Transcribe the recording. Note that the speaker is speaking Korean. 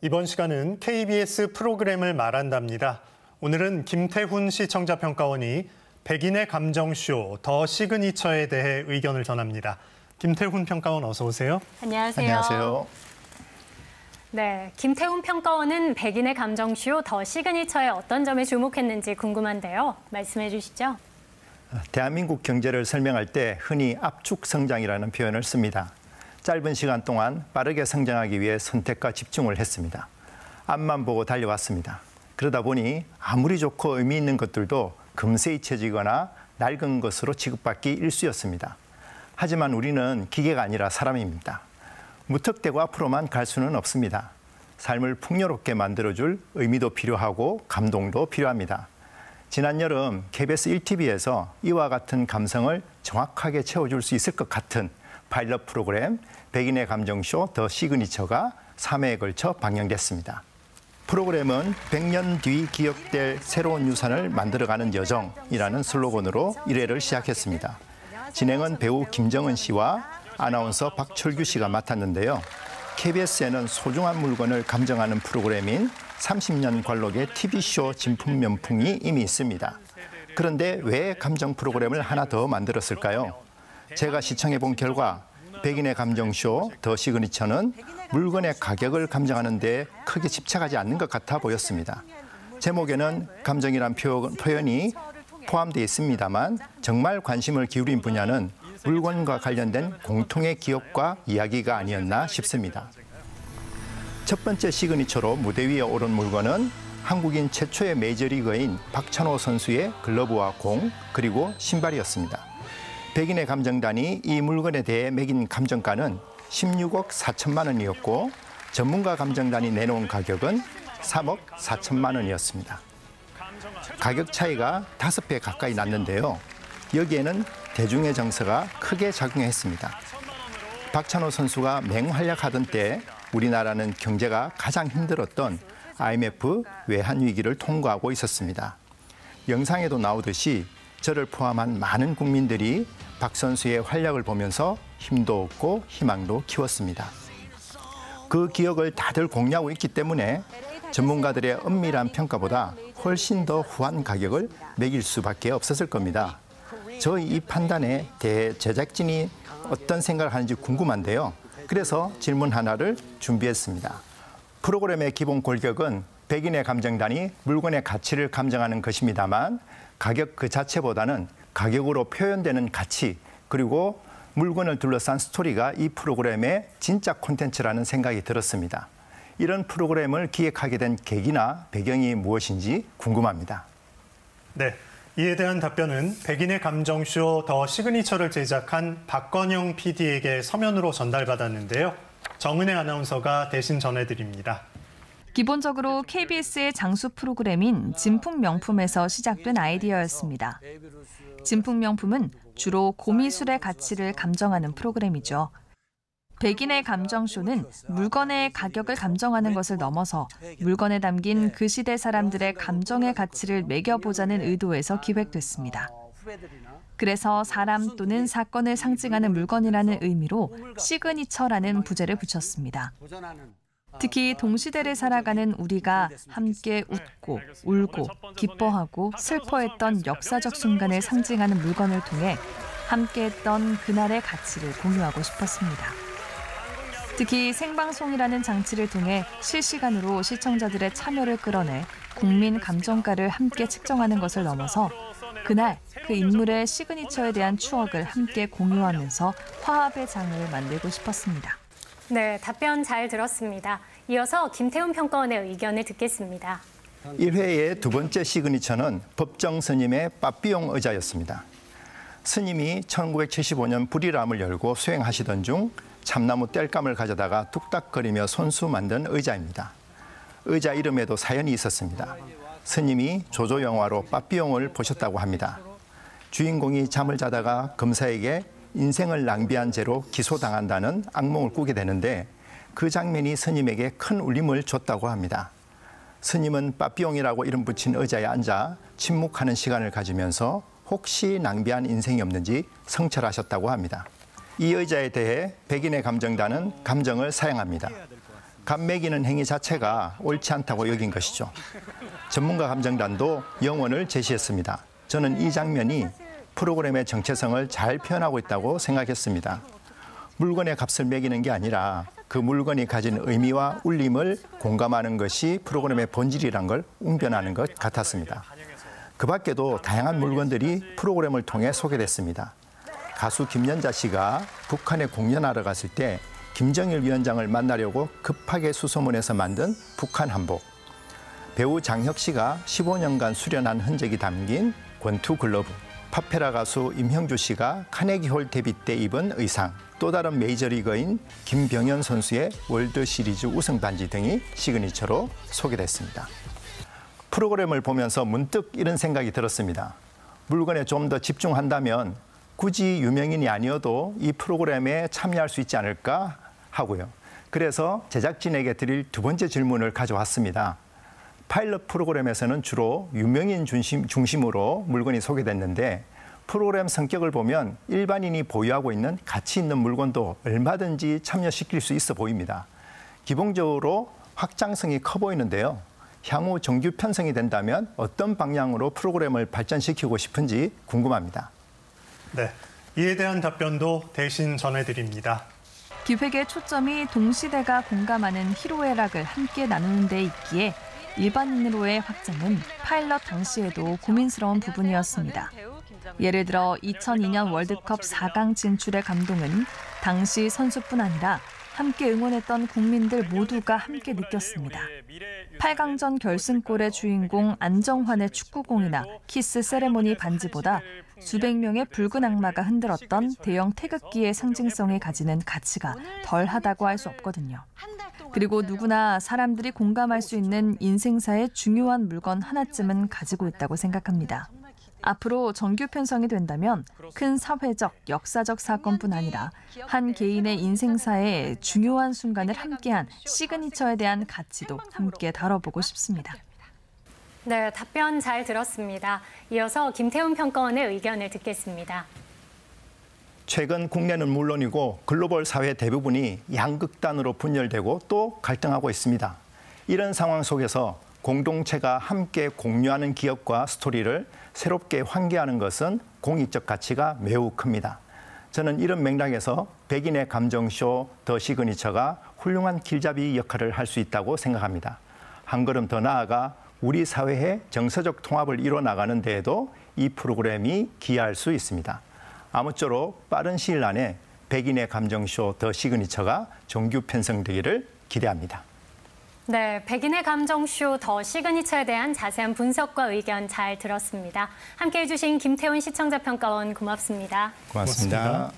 이번 시간은 KBS 프로그램을 말한답니다. 오늘은 김태훈 시청자평가원이 백인의 감정쇼 더 시그니처에 대해 의견을 전합니다. 김태훈 평가원 어서 오세요. 안녕하세요. 안녕하세요. 네, 김태훈 평가원은 백인의 감정쇼 더 시그니처의 어떤 점에 주목했는지 궁금한데요. 말씀해 주시죠. 대한민국 경제를 설명할 때 흔히 압축 성장이라는 표현을 씁니다. 짧은 시간 동안 빠르게 성장하기 위해 선택과 집중을 했습니다. 앞만 보고 달려왔습니다. 그러다 보니 아무리 좋고 의미 있는 것들도 금세 잊혀지거나 낡은 것으로 취급받기 일쑤였습니다. 하지만 우리는 기계가 아니라 사람입니다. 무턱대고 앞으로만 갈 수는 없습니다. 삶을 풍요롭게 만들어줄 의미도 필요하고 감동도 필요합니다. 지난 여름 KBS 1TV에서 이와 같은 감성을 정확하게 채워줄 수 있을 것 같은 파일럿 프로그램 백인의 감정쇼 더 시그니처가 3회에 걸쳐 방영됐습니다. 프로그램은 100년 뒤 기억될 새로운 유산을 만들어가는 여정이라는 슬로건으로 1회를 시작했습니다. 진행은 배우 김정은 씨와 아나운서 박철규 씨가 맡았는데요. KBS에는 소중한 물건을 감정하는 프로그램인 30년 관록의 TV쇼 진품 명품이 이미 있습니다. 그런데 왜 감정 프로그램을 하나 더 만들었을까요? 제가 시청해본 결과 백인의 감정쇼 더 시그니처는 물건의 가격을 감정하는 데 크게 집착하지 않는 것 같아 보였습니다. 제목에는 감정이란 표현이 포함되어 있습니다만 정말 관심을 기울인 분야는 물건과 관련된 공통의 기억과 이야기가 아니었나 싶습니다. 첫 번째 시그니처로 무대 위에 오른 물건은 한국인 최초의 메이저리거인 박찬호 선수의 글러브와 공, 그리고 신발이었습니다. 백인의 감정단이 이 물건에 대해 매긴 감정가는 16억 4천만 원이었고 전문가 감정단이 내놓은 가격은 3억 4천만 원이었습니다. 가격 차이가 5배 가까이 났는데요. 여기에는 대중의 정서가 크게 작용했습니다. 박찬호 선수가 맹활약하던 때 우리나라는 경제가 가장 힘들었던 IMF 외환위기를 통과하고 있었습니다. 영상에도 나오듯이 저를 포함한 많은 국민들이 박 선수의 활약을 보면서 힘도 얻고 희망도 키웠습니다. 그 기억을 다들 공유하고 있기 때문에 전문가들의 엄밀한 평가보다 훨씬 더 후한 가격을 매길 수밖에 없었을 겁니다. 저희 이 판단에 대해 제작진이 어떤 생각을 하는지 궁금한데요. 그래서 질문 하나를 준비했습니다. 프로그램의 기본 골격은 백인의 감정단이 물건의 가치를 감정하는 것입니다만 가격 그 자체보다는 가격으로 표현되는 가치, 그리고 물건을 둘러싼 스토리가 이 프로그램의 진짜 콘텐츠라는 생각이 들었습니다. 이런 프로그램을 기획하게 된 계기나 배경이 무엇인지 궁금합니다. 네, 이에 대한 답변은 백인의 감정쇼 더 시그니처를 제작한 박건영 PD에게 서면으로 전달받았는데요. 정은혜 아나운서가 대신 전해드립니다. 기본적으로 KBS의 장수 프로그램인 진품명품에서 시작된 아이디어였습니다. 진품명품은 주로 고미술의 가치를 감정하는 프로그램이죠. 백인의 감정쇼는 물건의 가격을 감정하는 것을 넘어서 물건에 담긴 그 시대 사람들의 감정의 가치를 매겨보자는 의도에서 기획됐습니다. 그래서 사람 또는 사건을 상징하는 물건이라는 의미로 시그니처라는 부제를 붙였습니다. 특히 동시대를 살아가는 우리가 함께 웃고 울고 기뻐하고 슬퍼했던 역사적 순간을 상징하는 물건을 통해 함께했던 그날의 가치를 공유하고 싶었습니다. 특히 생방송이라는 장치를 통해 실시간으로 시청자들의 참여를 끌어내 국민 감정가를 함께 측정하는 것을 넘어서 그날 그 인물의 시그니처에 대한 추억을 함께 공유하면서 화합의 장을 만들고 싶었습니다. 네, 답변 잘 들었습니다. 이어서 김태훈 평가원의 의견을 듣겠습니다. 1회의 두 번째 시그니처는 법정 스님의 빠삐용 의자였습니다. 스님이 1975년 불이람을 열고 수행하시던 중 참나무 땔감을 가져다가 뚝딱거리며 손수 만든 의자입니다. 의자 이름에도 사연이 있었습니다. 스님이 조조 영화로 빠삐용을 보셨다고 합니다. 주인공이 잠을 자다가 검사에게 인생을 낭비한 죄로 기소당한다는 악몽을 꾸게 되는데 그 장면이 스님에게 큰 울림을 줬다고 합니다. 스님은 빠삐용이라고 이름 붙인 의자에 앉아 침묵하는 시간을 가지면서 혹시 낭비한 인생이 없는지 성찰하셨다고 합니다. 이 의자에 대해 백인의 감정단은 감정을 사용합니다. 감 매기는 행위 자체가 옳지 않다고 여긴 것이죠. 전문가 감정단도 영원을 제시했습니다. 저는 이 장면이 프로그램의 정체성을 잘 표현하고 있다고 생각했습니다. 물건의 값을 매기는 게 아니라 그 물건이 가진 의미와 울림을 공감하는 것이 프로그램의 본질이란 걸 웅변하는 것 같았습니다. 그 밖에도 다양한 물건들이 프로그램을 통해 소개됐습니다. 가수 김연자 씨가 북한에 공연하러 갔을 때 김정일 위원장을 만나려고 급하게 수소문해서 만든 북한 한복. 배우 장혁 씨가 15년간 수련한 흔적이 담긴 권투 글러브. 파페라 가수 임형주 씨가 카네기홀 데뷔 때 입은 의상. 또 다른 메이저리거인 김병현 선수의 월드 시리즈 우승 반지 등이 시그니처로 소개됐습니다. 프로그램을 보면서 문득 이런 생각이 들었습니다. 물건에 좀 더 집중한다면 굳이 유명인이 아니어도 이 프로그램에 참여할 수 있지 않을까 하고요. 그래서 제작진에게 드릴 두 번째 질문을 가져왔습니다. 파일럿 프로그램에서는 주로 유명인 중심으로 물건이 소개됐는데 프로그램 성격을 보면 일반인이 보유하고 있는 가치 있는 물건도 얼마든지 참여시킬 수 있어 보입니다. 기본적으로 확장성이 커 보이는데요. 향후 정규 편성이 된다면 어떤 방향으로 프로그램을 발전시키고 싶은지 궁금합니다. 네, 이에 대한 답변도 대신 전해드립니다. 기획의 초점이 동시대가 공감하는 희로애락을 함께 나누는 데 있기에 일반인으로의 확장은 파일럿 당시에도 고민스러운 부분이었습니다. 예를 들어 2002년 월드컵 4강 진출의 감동은 당시 선수뿐 아니라 함께 응원했던 국민들 모두가 함께 느꼈습니다. 8강전 결승골의 주인공 안정환의 축구공이나 키스 세레모니 반지보다 수백 명의 붉은 악마가 흔들었던 대형 태극기의 상징성이 가지는 가치가 덜하다고 할 수 없거든요. 그리고 누구나 사람들이 공감할 수 있는 인생사의 중요한 물건 하나쯤은 가지고 있다고 생각합니다. 앞으로 정규 편성이 된다면 큰 사회적, 역사적 사건뿐 아니라 한 개인의 인생사의 중요한 순간을 함께한 시그니처에 대한 가치도 함께 다뤄보고 싶습니다. 네, 답변 잘 들었습니다. 이어서 김태훈 평가원의 의견을 듣겠습니다. 최근 국내는 물론이고 글로벌 사회 대부분이 양극단으로 분열되고 또 갈등하고 있습니다. 이런 상황 속에서 공동체가 함께 공유하는 기업과 스토리를 새롭게 환기하는 것은 공익적 가치가 매우 큽니다. 저는 이런 맥락에서 백인의 감정쇼 더 시그니처가 훌륭한 길잡이 역할을 할 수 있다고 생각합니다. 한 걸음 더 나아가 우리 사회의 정서적 통합을 이뤄나가는 데에도 이 프로그램이 기여할 수 있습니다. 아무쪼록 빠른 시일 안에 백인의 감정쇼 더 시그니처가 정규 편성되기를 기대합니다. 네, 백인의 감정쇼 더 시그니처에 대한 자세한 분석과 의견 잘 들었습니다. 함께해 주신 김태훈 시청자평가원 고맙습니다. 고맙습니다.